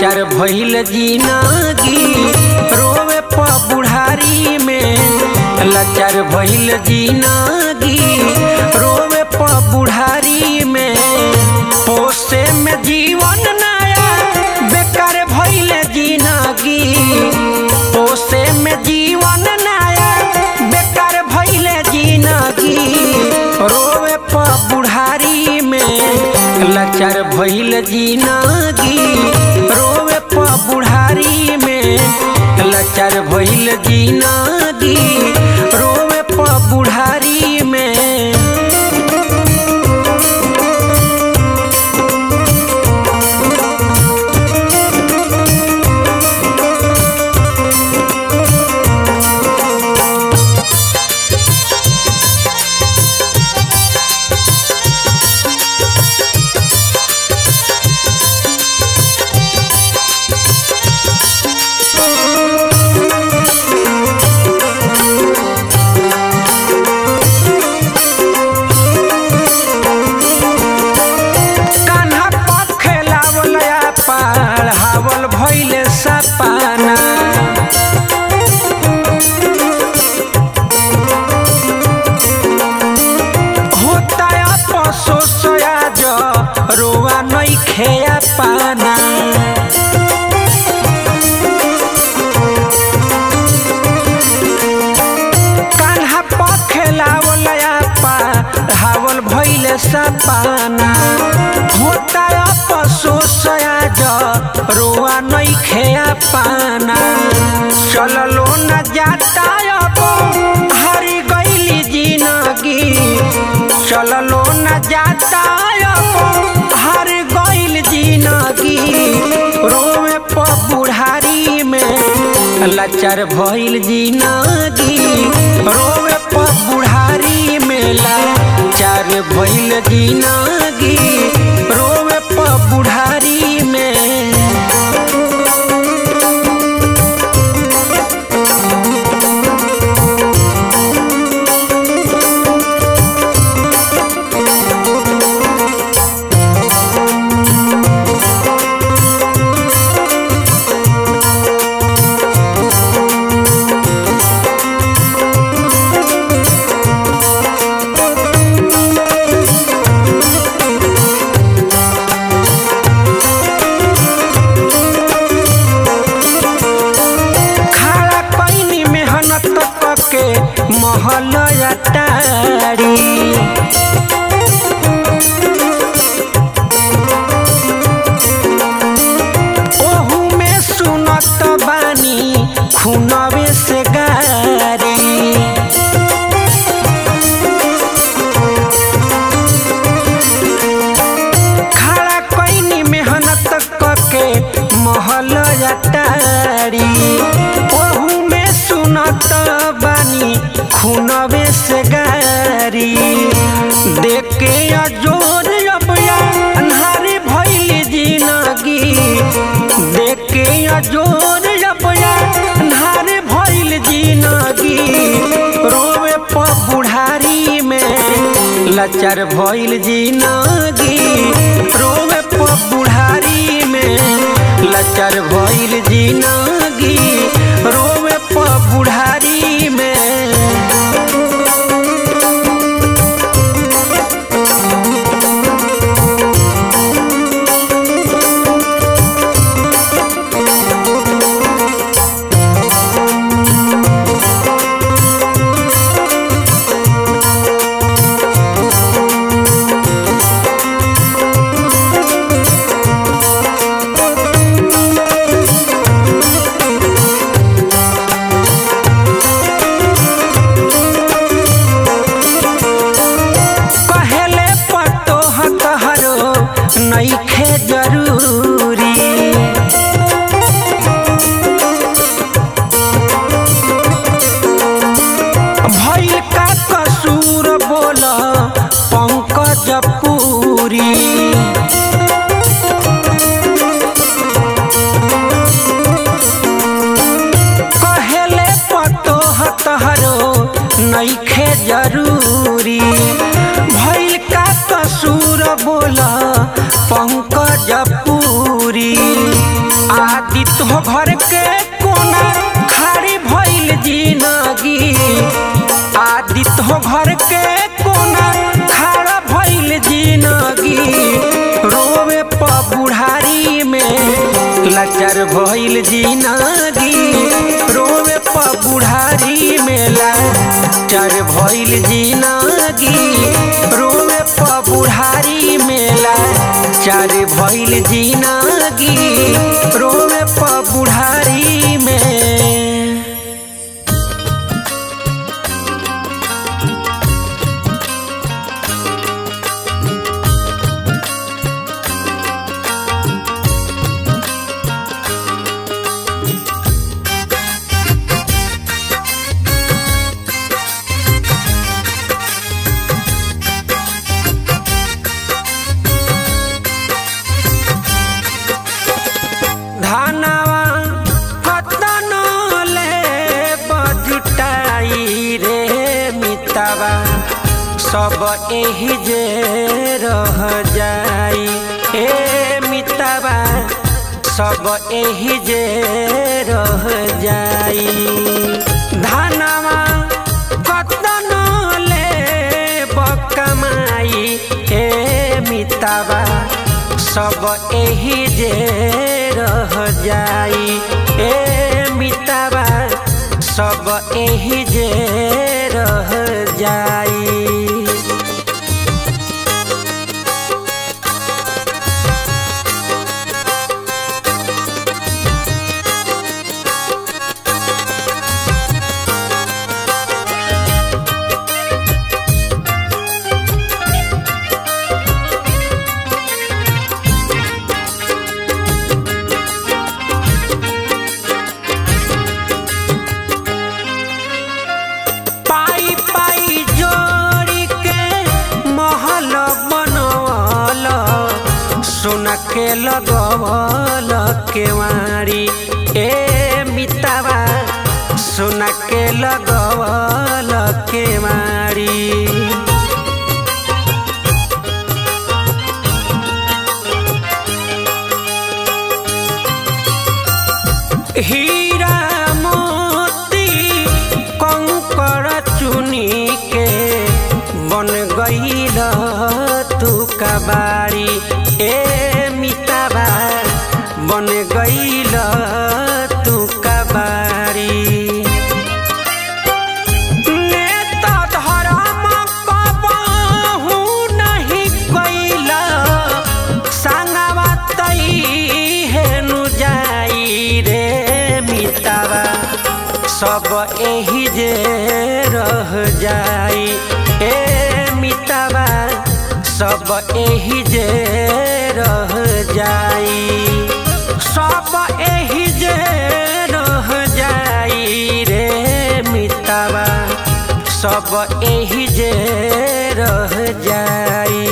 लाचार भइल जिंदगी रोवे प बुढ़ारी में। लाचार भइल जिंदगी रोवे प बुढ़ारी में। पोसे में जीवन नया बेकार भइल जिंदगी। पोसे में जीवन नया बेकार भइल जिंदगी। रोवे प बुढ़ारी में। लाचार भइल जिंदगी रोवे प बुढ़ारी में। लाचार भइल जिंदगी रोवे प बुढ़ारी में। हावल भइल सपना होता अफसोस आज रोआ नइखे पाना। कान्हा पखेलावल हावल भइल सपना होता अफसोस आज रोआ नइखे पाना। चललो न जाता अब हारी गइली जिंदगी। चललो न जाता अब हार गइल जिंदगी। रोवे प बुढ़ारी में। लाचार भइल जिंदगी रोवे प बुढ़ारी में। लाचार भइल जिंदगी रोवे प बुढ़ारी में। महल अटारी ओहू में सुनत बानी खूनवे से गारी। खड़ा कईनी मेहनत करके महल अटारी। ओहू में सुनत बानी खूनवे से गारी। देख के अजोर अबया अन्हारे भइल जिंदगी। देख के अजोर अबया अन्हारे भइल जिंदगी। रोवे प बुढ़ारी में। लाचार भइल जिंदगी रोवे प बुढ़ारी में। लाचार भइल जिंदगी रोवे प बुढ़ारी में। नइखे जरूरी भइल का कसूर बोल पंकज पूरी। कहेले पतोह तहरो नइखे जरूरी। भइल का कसूर बोला पंकज पूरी। आदित हो घर के कोना खड़ा भइल जिंदगी रोवे प बुढ़ारी में लाचार भइल जिंदगी रोवे प बुढ़ारी में लाचार भइल जिंदगी रोवे प बुढ़ारी में लाचार भइल जिंदगी रोवे प बुढ़ारी में। धानवा कतन ले बजुटाई रे मितवा सब एही जे रह जाई ए मितवा सब एही जे रह जाई। धानवा कतन ले बकमाई ए मितवा सब एही जे रह जाई ए मितवा सब एही जे रह जाई। पाई पाई जोड़ी के महल बनवल सोना के लगवल केवाड़ी ए मितवा सोना के लगवल केवाड़ी। हीरा मोती कंकड़ चुनी के बन गईल तू कबाड़ी ए मितवा बन गईल तू कबाड़ी। नेता धर्म कबहू नहीं कैला संगवा तई हेनु जाई रे मितवा सब एही जे रह जाई ए मितवा सब एही जे रह जाई सब एही जे रह जाई रे मितवा सब एही जे रह जाई।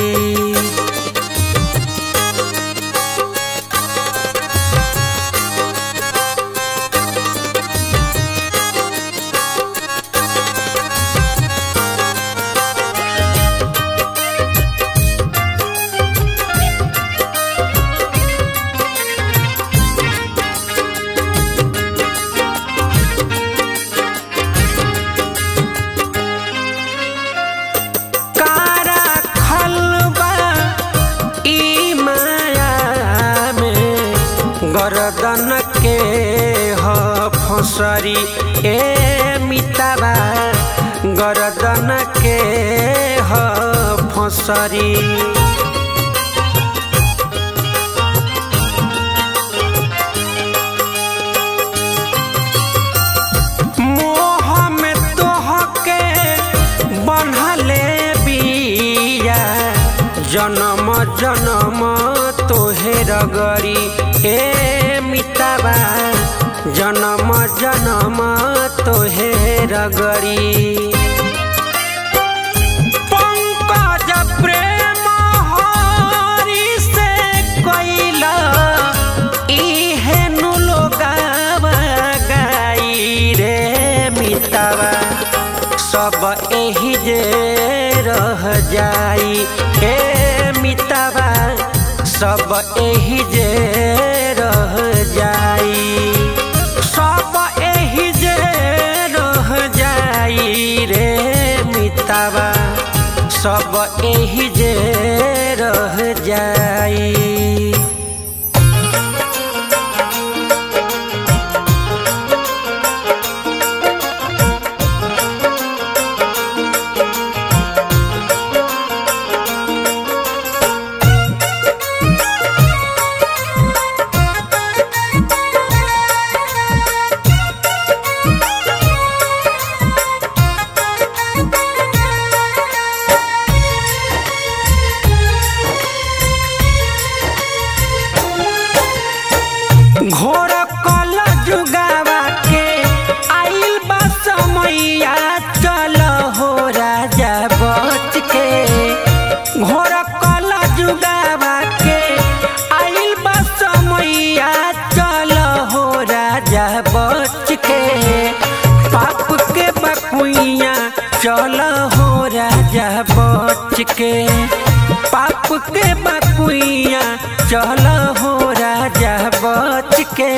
गर्दन के ह फसरी ए मितवा गर्दन के ह फसरी। मोह में तोह के बन्हले बिया जन्म जन्म तोहे रगरी ए मितवा जन्म जन्म तोहे रगरी। पंकज प्रेम हरि से कैला इहे नु लोगावा गाई रे मितवा सब एही जे रह जाई ए मितवा सब एही जे रह जाई सब एही जे रह जाई रे। पुतावा सब एही जे रह जाई। घोर कल जुगावा के आइल बा समैया चल हो राजा बच के। घोर कल जुगावा के आइल बा समैया चल हो राजा बच के। पाप के बकुइया चल हो राजा बच के। पाप के बकुइया चल हो राजा बच के।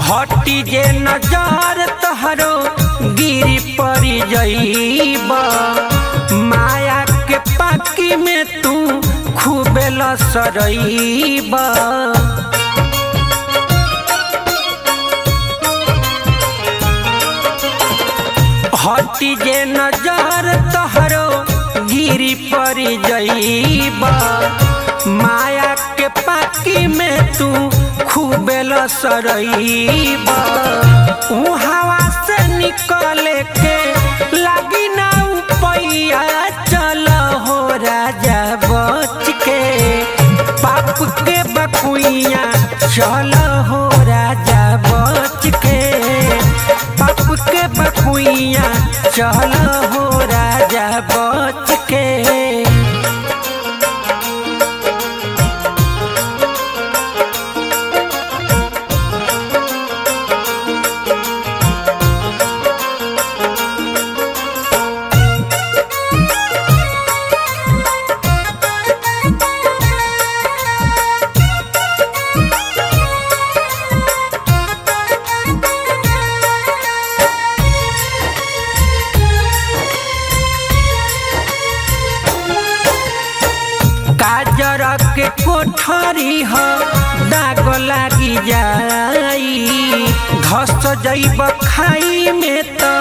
हटी जे नजर तहरो गिरी पड़ी जईबा। माया के पाकी में तू खूबे लसरईबा। हटी जे नजर तहरो गिरी पड़ी जईबा। माया के पाकी में तू खूबे लसरईबा। ऊ हवा से निकले के लागी ना उपैया चल हो राजा बच के। पाप के बकुइया चल हो राजा बच के। पाप के बकुइया चल हो राजा बच के। काजर के कोठरी ह दाग लागी जाई। धस जईब खाई में तो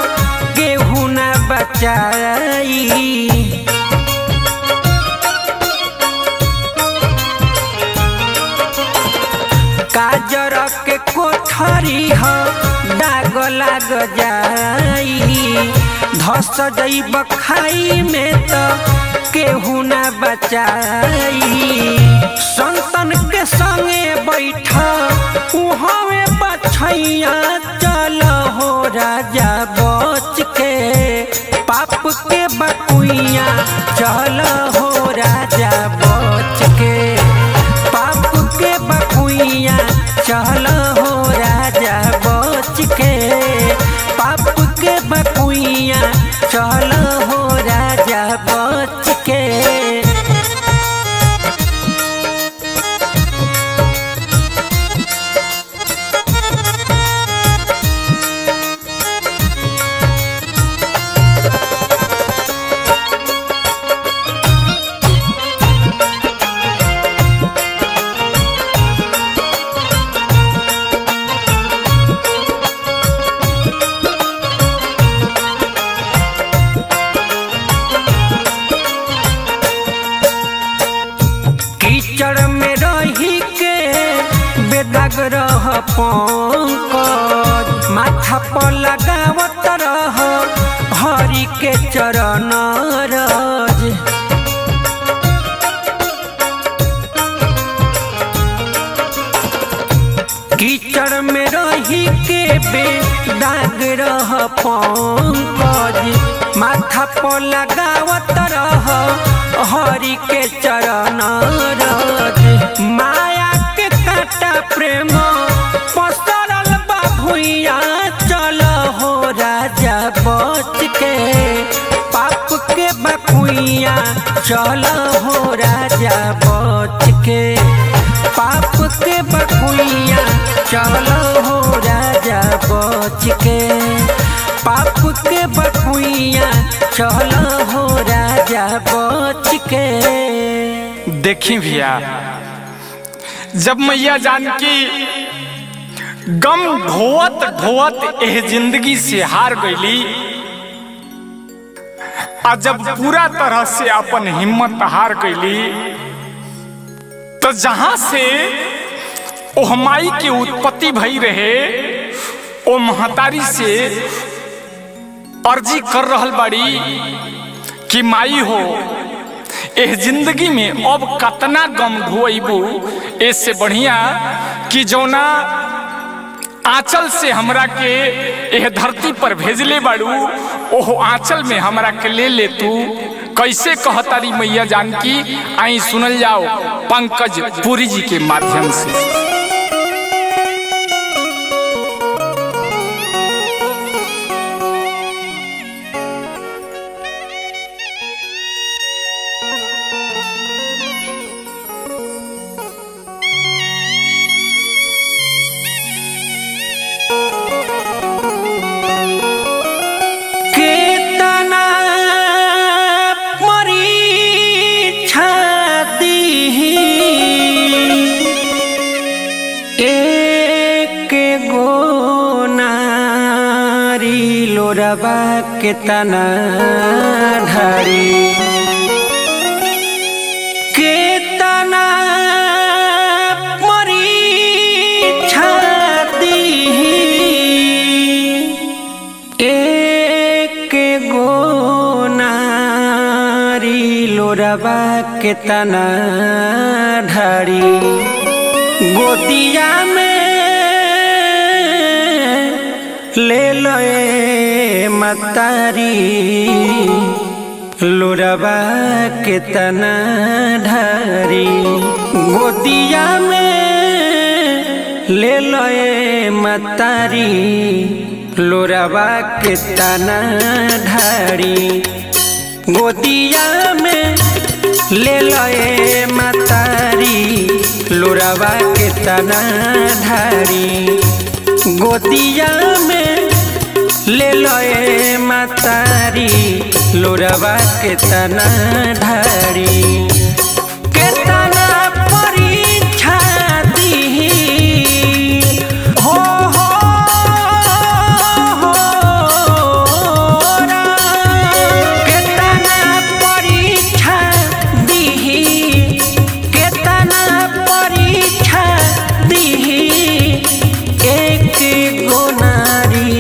गेहूं ना बचाई। काजर के कोठरी ह दाग लाग जाई। धस जईब खाई में तो केहू ना बचाई। संतन के संगे बैठ उहवे बछैया चल हो राजा बच के। पाप के बकुइया चल हो राजा बच के। पाप के बकुइया चल हो राजा बच के। पाप के बकुइया चल हो राजा बच के। कीचड़ में रही के बेदाग रह पंकज। माथा पर लगावत रह हरि के चरण रज। कीचड़ में रही के बेदाग रह पंकज। माथा पर लगावत रह हरि के चरण रज। माया के काटा प्रेम पसरल बा भुइया, चल हो राजा बच के पाप के बकुइया, चल हो राजा बच के पाप के बकुइया, चल हो राजा बच के पाप के बकुइया, चल हो राजा बच के। देखी भैया, जब मैया जानकी गम ढोवत ढोवत एह जिंदगी से हार गईली, आ जब पूरा तरह से अपन हिम्मत हार गईली, तो जहां से ओह माई की उत्पत्ति भई रहे, ओ महतारी से अर्जी कर रहल बाड़ी कि माई हो, एह जिंदगी में अब कतना गम ढोइबू, इससे बढ़िया कि जौना आंचल से हमरा के एह धरती पर भेजले बाड़ू, ओह आंचल में हमरा के ले तू। कैसे कहतारी मैया जानकी, आई सुनल जाओ पंकज पुरी जी के माध्यम से। लोरबा के तना ढारी, के तना परीक्षा दीही, एक गो नारी लोरबा के तना ढारी, गोदिया में ले लो मतारी, लोरबा के तना ढारी, गोदिया में ले लो मतारी, लोरबा के तना ढारी, गोदिया में ले लो मतारी, लोरबा के तना ढारी, गोदिया में ले लो मतारी, लोरबा के तना ढारी, के तना परीक्षा दीही, हो के तना परीक्षा दीही, के तना परीक्षा दीही, एक गो नारी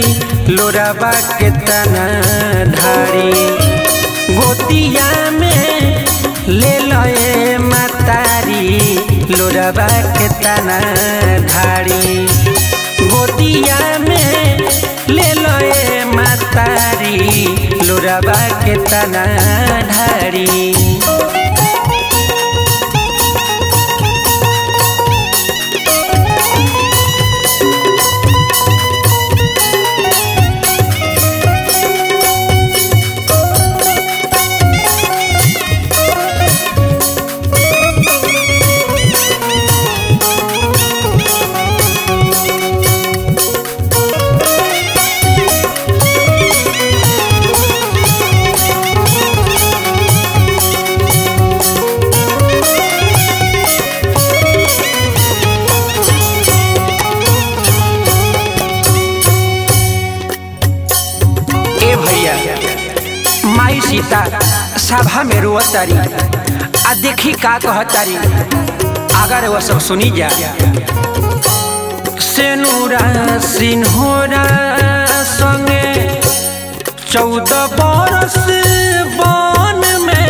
लोरबा के तना ढारी, गोदिया में ले लो मतारी, लोरबा के तना ढारी, गोदिया में ले लो मतारी, लोरबा के तना ढारी। माई सीता सभा में रोतारी, आ देखी का कहतारी, अगर वो सब सुनी जा। सेनुरा सिन्होरा संगे 14 बरस वन में,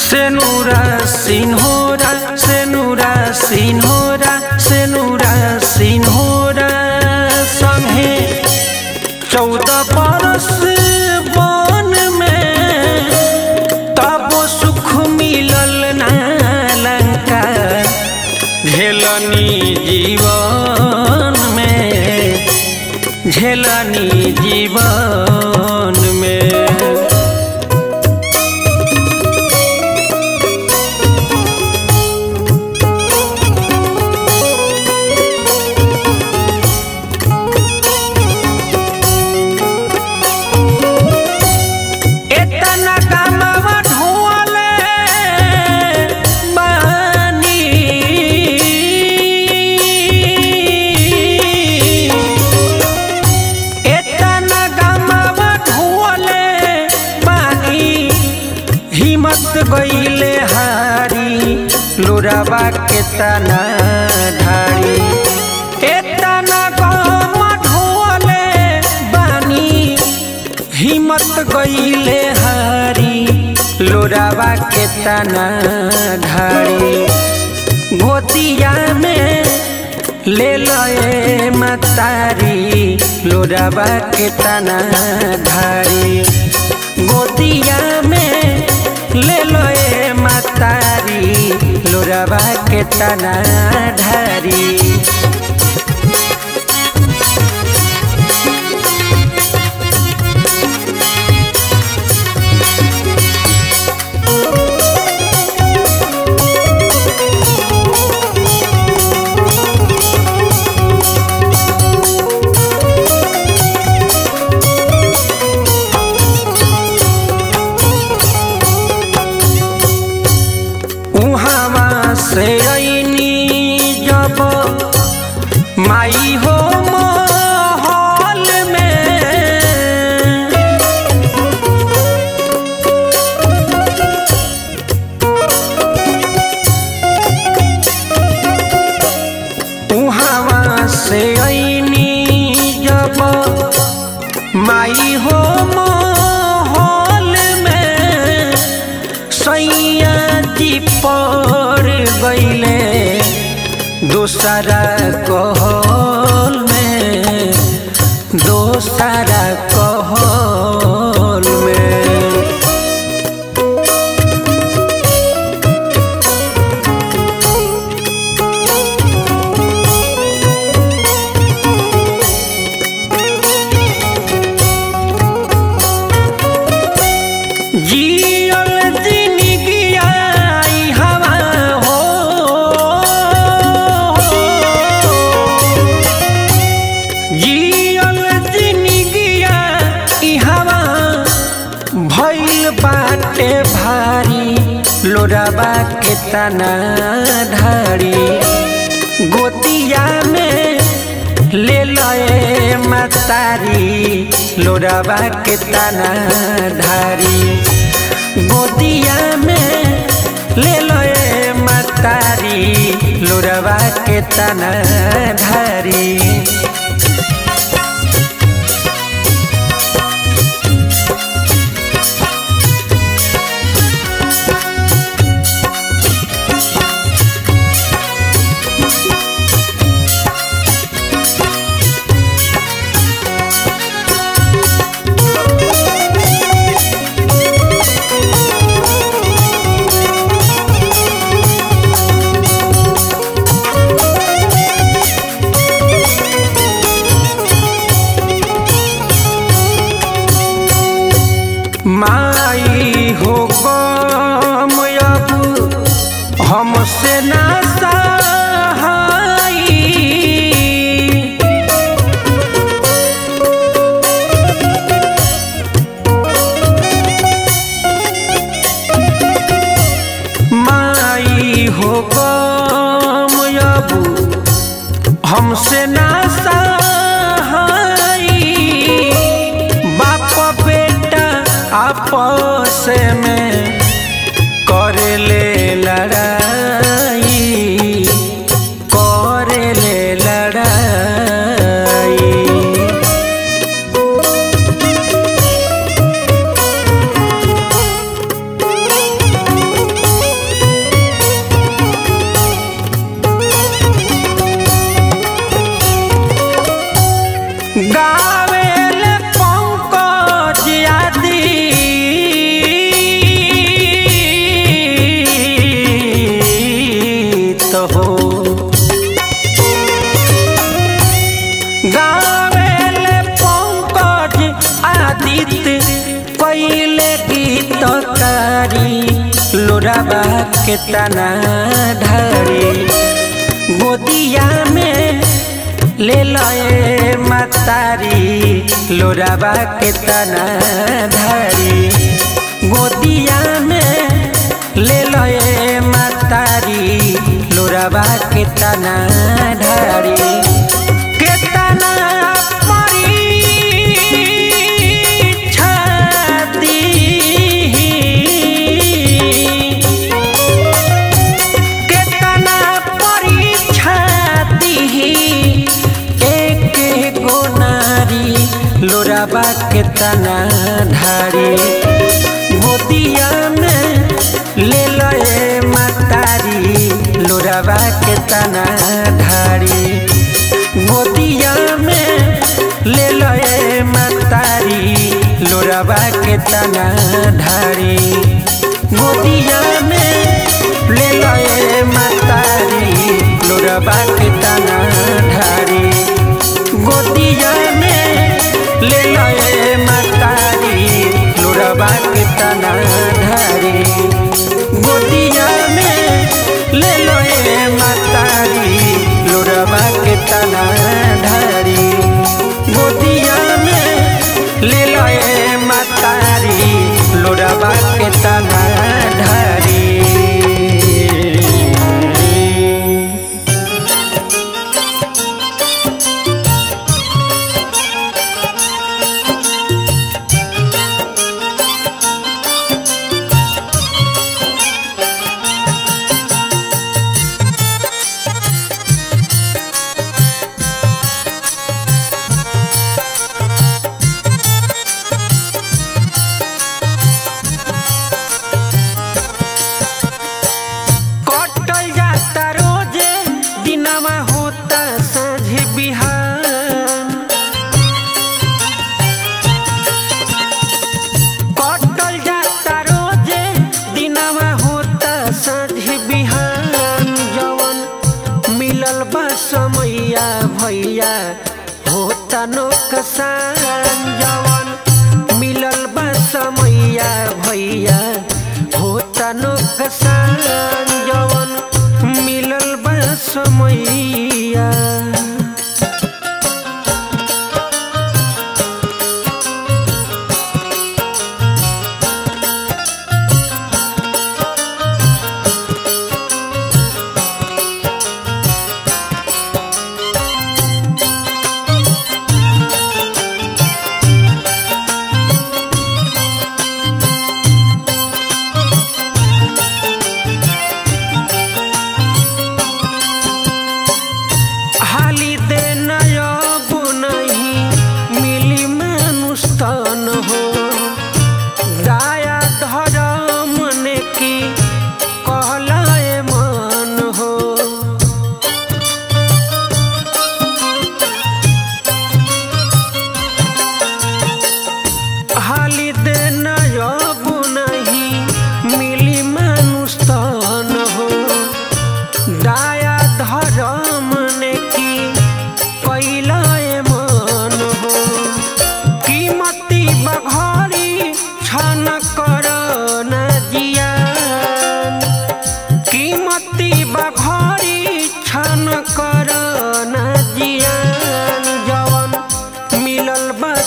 सेनु सेनुरा सिन्होरा सेनुरा सिन्होरा सेनुरा सिन्होरा संगे 14 बरस वन में तब सुख मिलल ना लंका झेलनी जीवन में झेलनी जीवन में। गईले हारी लोराबा के तना ढारी एतना गम ढोले बानी हिम्मत गईले हारी लोराबा के तना ढारी गोतिया में ले लए मतारी लोराबा के तना ढारी गोतिया में ले लोए मतारी लोराबा के तना ढारी। से आईनी जब माई हो महल में उहाँ से आईनी जब माई हो महल में सैया जी पर गईले दोसरा कहल में दोसरा कहल में। बाटे भारी लोराबा के तना ढारी गोतिया में ले लए मतारी लोराबा के तना ढारी गोतिया में ले लए मतारी लोराबा के तना ढारी। माई हो गम अब हमसे ना सहाई माई हो गम अब हमसे ना आपस में करे ले लड़ाई करे ले लड़ाई। लोराबा के तना ढारी गोदिया में ले लए मतारी लोराबा के तना ढारी गोदिया में ले लए मतारी लोराबा के तना ढारी के तना लोराबा के तना ढारी गोदिया में ले लए मतारी लोराबा के तना ढारी गोदिया में ले लए मतारी लोराबा के तना ढारी गोदिया में ले लए मतारी लोराबा के तना ढारी गोदिया में ले लए मतारी लोराबा के तना ढारी गोदिया में ले लए मतारी लोराबा के तना ढारी गोदिया में ले लए मतारी लोराबा के तना ढारी। समैया भैया होता नौकसान जवन मिलल बा समैया भैया होता नौकसान जवन मिलल बा समैया।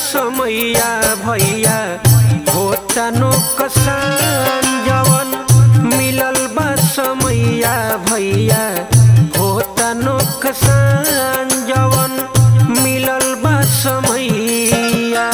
समैया भैया होता नौकसान जवन मिलल बा समैया भैया होता नौकसान जवन मिलल बा समैया।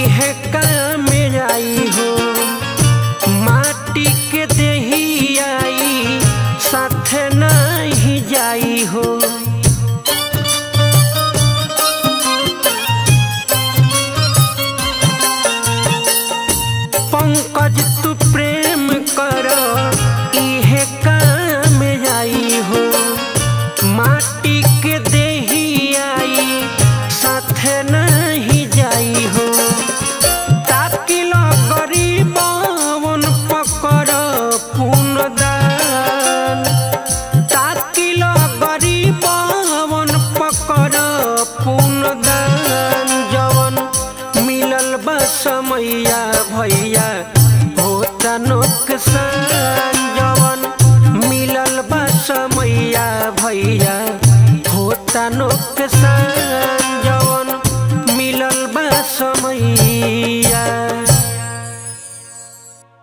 इहे काम आई हो माटी के देही आई साथ नहीं जाई हो। पंकज तू प्रेम कर इहे काम आई हो माटी के देही आई साथ नहीं जाई हो। ताकिल गरीबन पकर पुनदान ताकिल गरीबन पकर पुनदान जवन मिलल बा समैया भैया होता नुकसान जवन मिलल बा समैया भैया होता नुकसान।